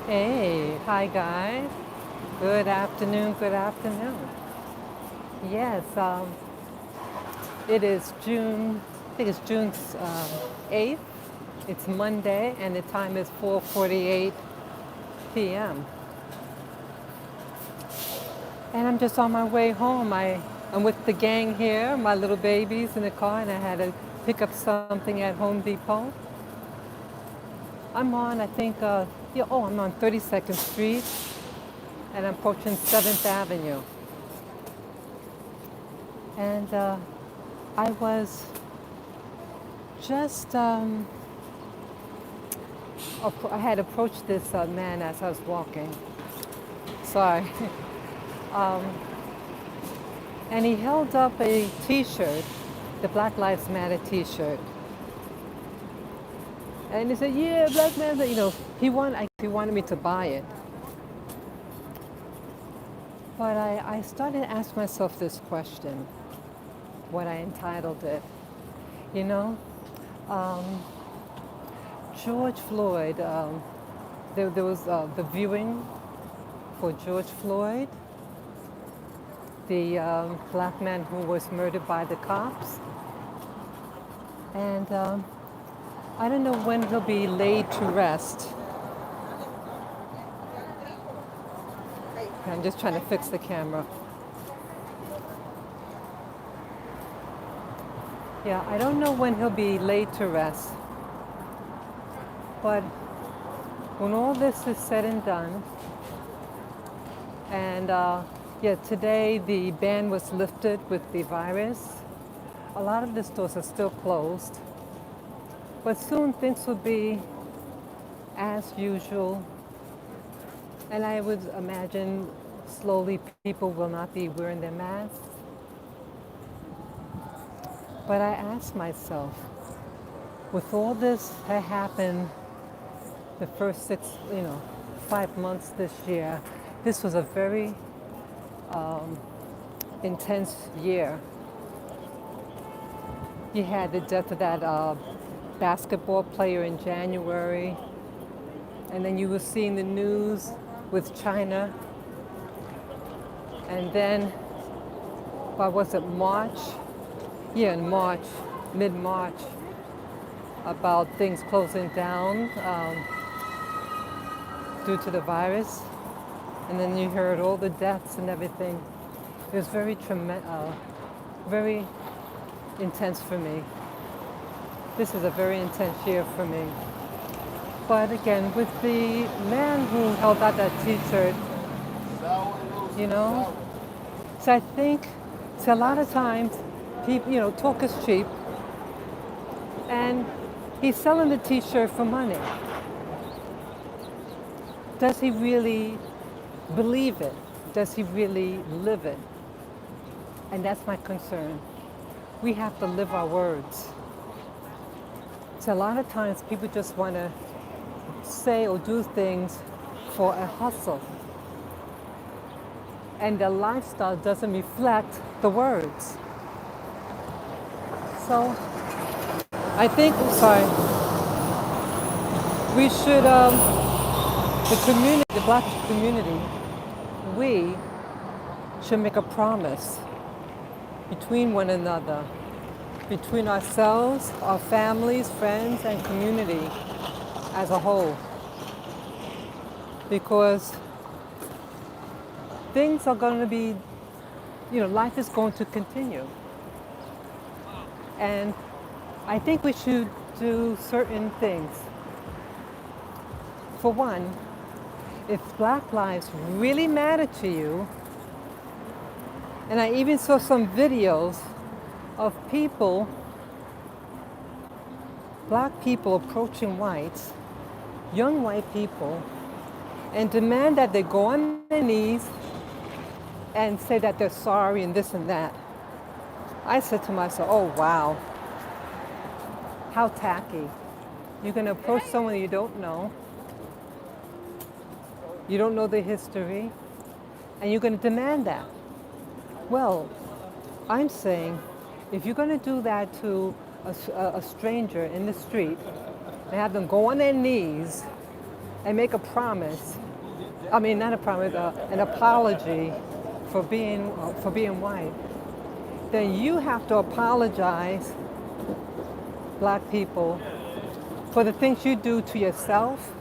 Hey, hi guys. Good afternoon, good afternoon. Yes, it is June, I think it's June 8th. It's Monday and the time is 4:48 p.m. And I'm just on my way home. I'm with the gang here, my little babies in the car, and I had to pick up something at Home Depot. I'm on, I think, I'm on 32nd Street and I'm approaching 7th Avenue. And I was just, I had approached this man as I was walking. Sorry. um, and he held up a T-shirt, the Black Lives Matter T-shirt. And he said, "Yeah, Black man." He wanted me to buy it. But I started to ask myself this question, what I entitled it. You know, um, George Floyd. There was the viewing for George Floyd, the black man who was murdered by the cops. And I don't know when he'll be laid to rest. I'm just trying to fix the camera. Yeah, I don't know when he'll be laid to rest. But when all this is said and done, and today the ban was lifted with the virus. A lot of the stores are still closed. But soon things will be as usual. And I would imagine slowly people will not be wearing their masks. But I asked myself, with all this that happened the first 5 months this year, this was a very intense year. You had the death of that basketball player in January, and then you were seeing the news with China, and then, what was it, March? Yeah, in March, mid-March, about things closing down due to the virus, and then you heard all the deaths and everything. It was very intense for me. This is a very intense year for me. But again, with the man who held out that T-shirt, you know, so I think, a lot of times, people, talk is cheap, and he's selling the T-shirt for money. Does he really believe it? Does he really live it? And that's my concern. We have to live our words. So a lot of times people just want to say or do things for a hustle. And their lifestyle doesn't reflect the words. So I think, we should, the community, the black community, we should make a promise between one another, between ourselves, our families, friends, and community as a whole. Because things are going to be, life is going to continue. And I think we should do certain things. For one, if Black lives really matter to you, and I even saw some videos of people, black people approaching whites, young white people, and demand that they go on their knees and say that they're sorry and this and that. I said to myself, oh wow, how tacky. You're going to approach someone you don't know their history, and you're going to demand that. Well, I'm saying, if you're going to do that to a stranger in the street and have them go on their knees and make a promise, I mean not a promise, an apology for being white, then you have to apologize, black people, for the things you do to yourself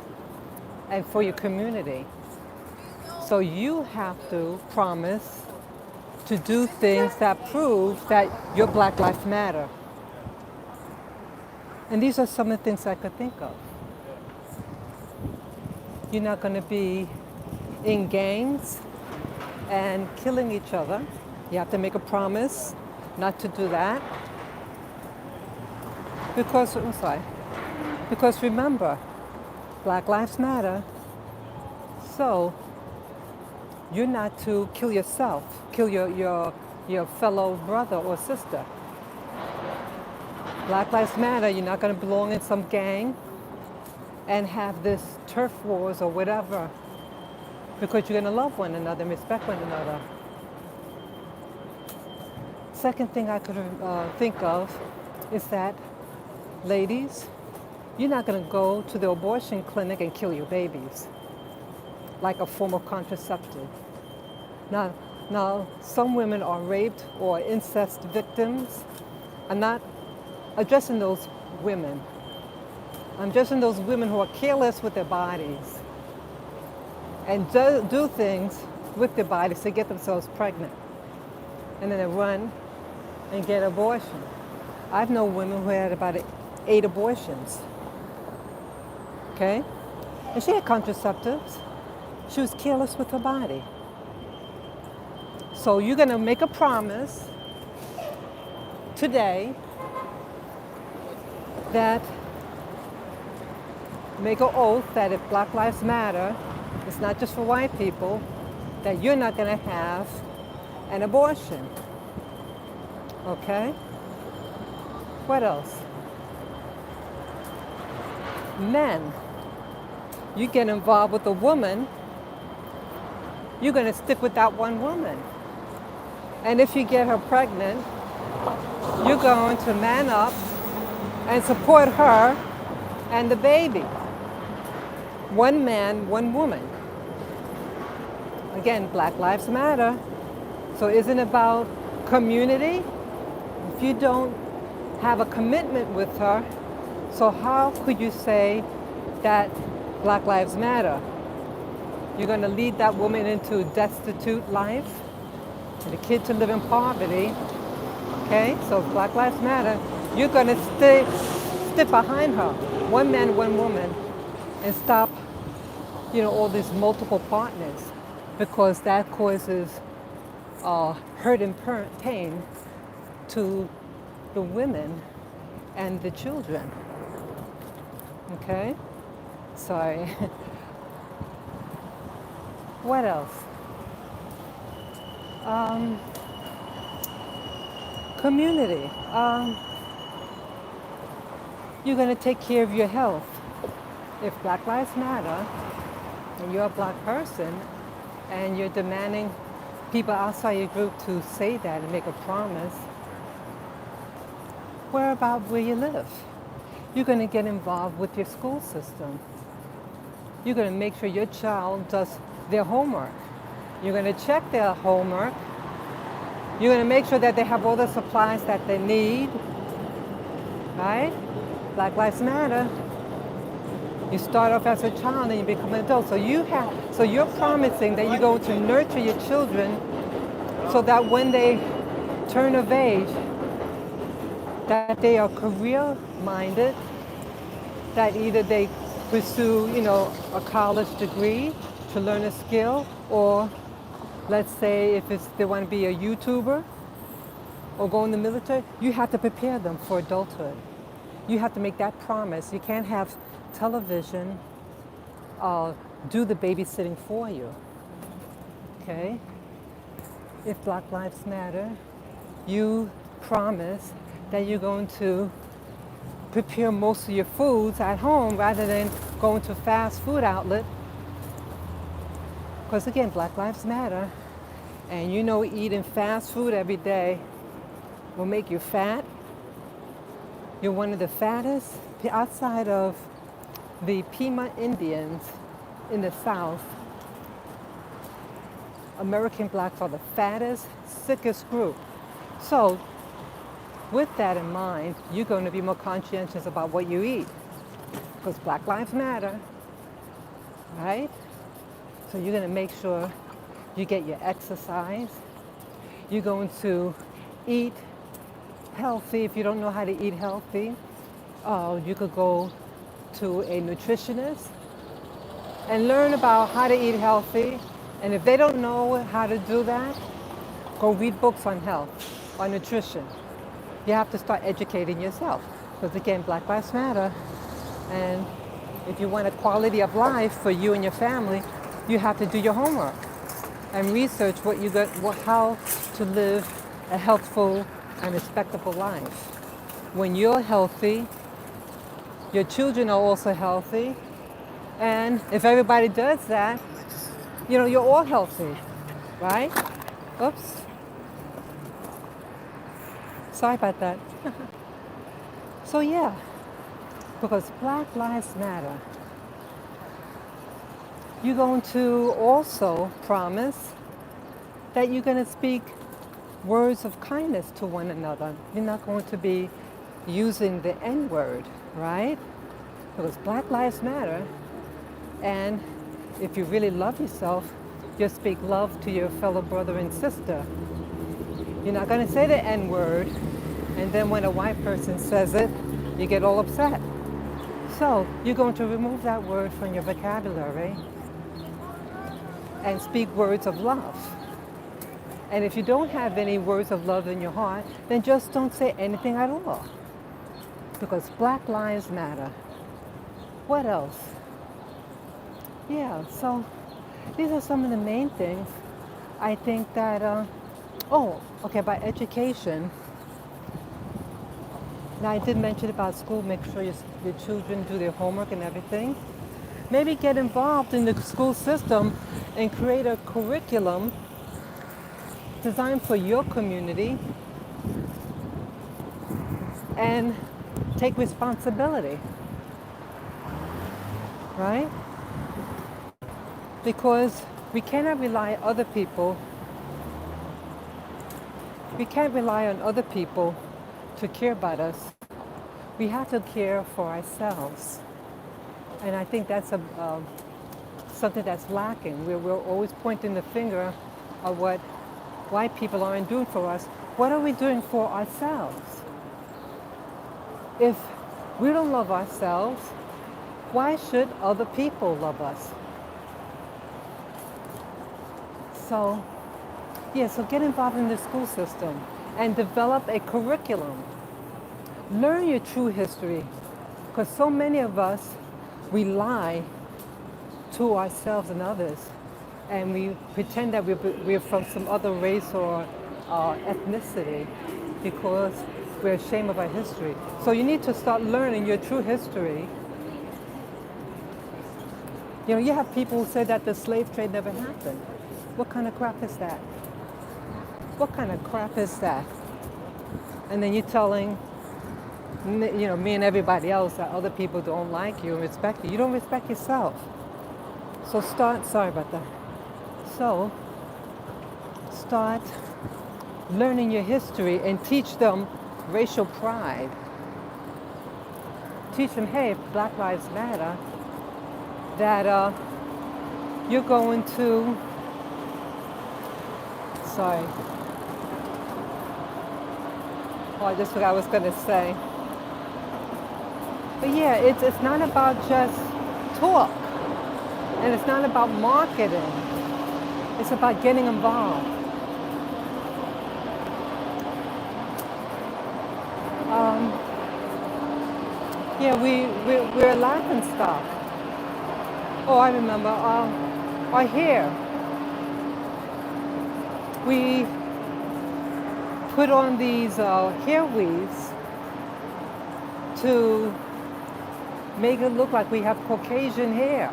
and for your community. So you have to promise to do things that prove that your Black Lives Matter. And these are some of the things I could think of. You're not going to be in gangs and killing each other. You have to make a promise not to do that. Because remember, Black Lives Matter, so you're not to kill yourself, kill your fellow brother or sister. Black Lives Matter, you're not going to belong in some gang and have this turf wars or whatever, because you're going to love one another and respect one another. Second thing I could think of is that, ladies, you're not going to go to the abortion clinic and kill your babies like a form of contraceptive. Now, some women are raped or incest victims. I'm not addressing those women. I'm addressing those women who are careless with their bodies and do things with their bodies to get themselves pregnant. And then they run and get abortion. I've known women who had about 8 abortions. Okay? And she had contraceptives. She was careless with her body. So you're going to make a promise today that, make an oath that if Black Lives Matter, it's not just for white people, that you're not going to have an abortion. Okay? What else? Men, you get involved with a woman, you're going to stick with that one woman. And if you get her pregnant, you're going to man up and support her and the baby. One man, one woman. Again, Black Lives Matter. So isn't it about community? If you don't have a commitment with her, so how could you say that Black Lives Matter? You're going to lead that woman into a destitute life, and the kid to live in poverty. Okay, so Black Lives Matter, you're going to stay behind her, one man, one woman, and stop, all these multiple partners, because that causes hurt and pain to the women and the children. Okay? Sorry. What else? Community. You're going to take care of your health. If Black Lives Matter, and you're a black person, and you're demanding people outside your group to say that and make a promise, where about where you live? You're going to get involved with your school system. You're going to make sure your child does their homework. You're going to check their homework. You're going to make sure that they have all the supplies that they need. Right? Black Lives Matter. You start off as a child and you become an adult. So you're promising that you're going to nurture your children so that when they turn of age, that they are career-minded, that either they pursue, a college degree to learn a skill, or let's say if they want to be a YouTuber or go in the military, you have to prepare them for adulthood. You have to make that promise. You can't have television do the babysitting for you. Okay? If Black Lives Matter, you promise that you're going to prepare most of your foods at home rather than going to a fast food outlet. Because again, Black Lives Matter, and eating fast food every day will make you fat. You're one of the fattest outside of the Pima Indians. in the South, American blacks are the fattest, sickest group. So with that in mind, you're going to be more conscientious about what you eat because Black Lives Matter, right? So you're going to make sure you get your exercise. You're going to eat healthy. If you don't know how to eat healthy, you could go to a nutritionist and learn about how to eat healthy. And if they don't know how to do that, go read books on health, on nutrition. You have to start educating yourself. Because again, Black Lives Matter. And if you want a quality of life for you and your family, you have to do your homework and research how to live a healthful and respectable life. When you're healthy, your children are also healthy. And if everybody does that, you're all healthy, right? Oops. Sorry about that. So yeah, because Black Lives Matter, you're going to also promise that you're going to speak words of kindness to one another. You're not going to be using the N-word, right? Because Black Lives Matter, and if you really love yourself, you'll speak love to your fellow brother and sister. You're not going to say the N-word, and then when a white person says it, you get all upset. So you're going to remove that word from your vocabulary and speak words of love. And if you don't have any words of love in your heart, then just don't say anything at all. Because Black Lives Matter. What else? Yeah, so these are some of the main things. I think that, by education. Now I did mention about school, make sure your children do their homework and everything. Maybe get involved in the school system and create a curriculum designed for your community and take responsibility, right? Because we cannot rely on other people. We can't rely on other people to care about us. We have to care for ourselves. And I think that's something that's lacking. We're always pointing the finger at what white people aren't doing for us. What are we doing for ourselves? If we don't love ourselves, why should other people love us? So get involved in the school system and develop a curriculum. Learn your true history, because so many of us, we lie to ourselves and others, and we pretend that we're from some other race or ethnicity because we're ashamed of our history. So you need to start learning your true history. You have people who say that the slave trade never happened. What kind of crap is that? What kind of crap is that? And then you're telling, me and everybody else that other people don't like you and respect you. You don't respect yourself. So sorry about that. So start learning your history and teach them racial pride. Teach them, hey, if Black Lives Matter, that you're going to, sorry. Oh, I just forgot what I was going to say. But yeah, it's not about just talk. And it's not about marketing. It's about getting involved. We're laughing stock. Oh, I remember. Our hair. We put on these hair weaves to make it look like we have Caucasian hair.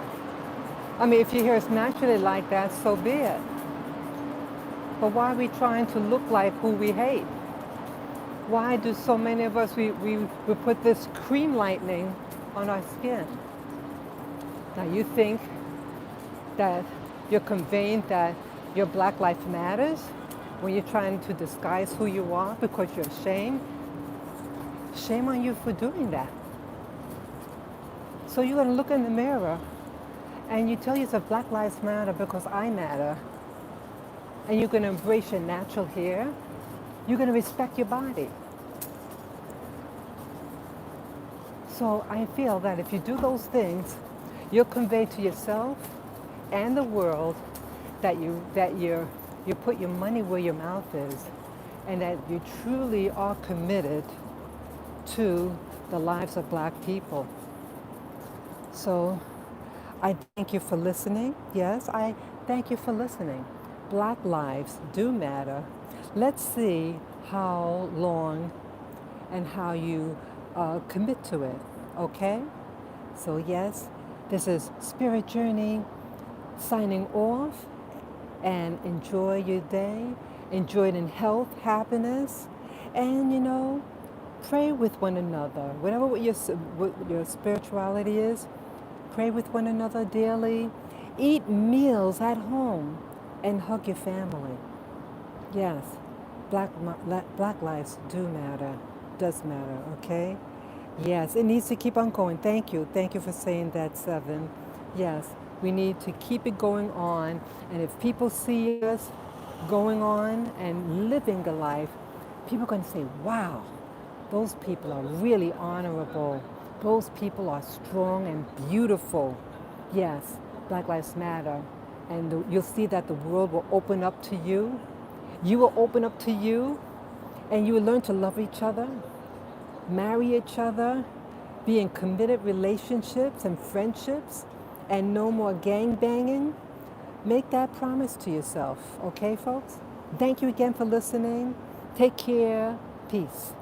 I mean, if your hair is naturally like that, so be it. But why are we trying to look like who we hate? Why do so many of us, we put this cream lightening on our skin? Now you think that you're conveying that your Black life matters when you're trying to disguise who you are because you're ashamed, shame on you for doing that. So you're going to look in the mirror and you tell yourself Black lives matter because I matter. And you're going to embrace your natural hair. You're going to respect your body. So I feel that if you do those things, you'll convey to yourself and the world that you put your money where your mouth is, and that you truly are committed to the lives of Black people. So I thank you for listening. Yes, I thank you for listening. Black lives do matter. Let's see how long and how you commit to it, okay? So yes, this is Spirit Journey signing off, and enjoy your day. Enjoy it in health, happiness, and pray with one another. Whatever what your spirituality is, pray with one another daily. Eat meals at home and hug your family. Yes, black lives do matter, does matter, okay? Yes, it needs to keep on going. Thank you for saying that, Seven. Yes, we need to keep it going on, and if people see us going on and living the life, people are going to say, wow, those people are really honorable. Those people are strong and beautiful. Yes, Black Lives Matter. And you'll see that the world will open up to you. You will open up to you, and you will learn to love each other, marry each other, be in committed relationships and friendships, and no more gang banging. Make that promise to yourself, okay, folks? Thank you again for listening. Take care. Peace.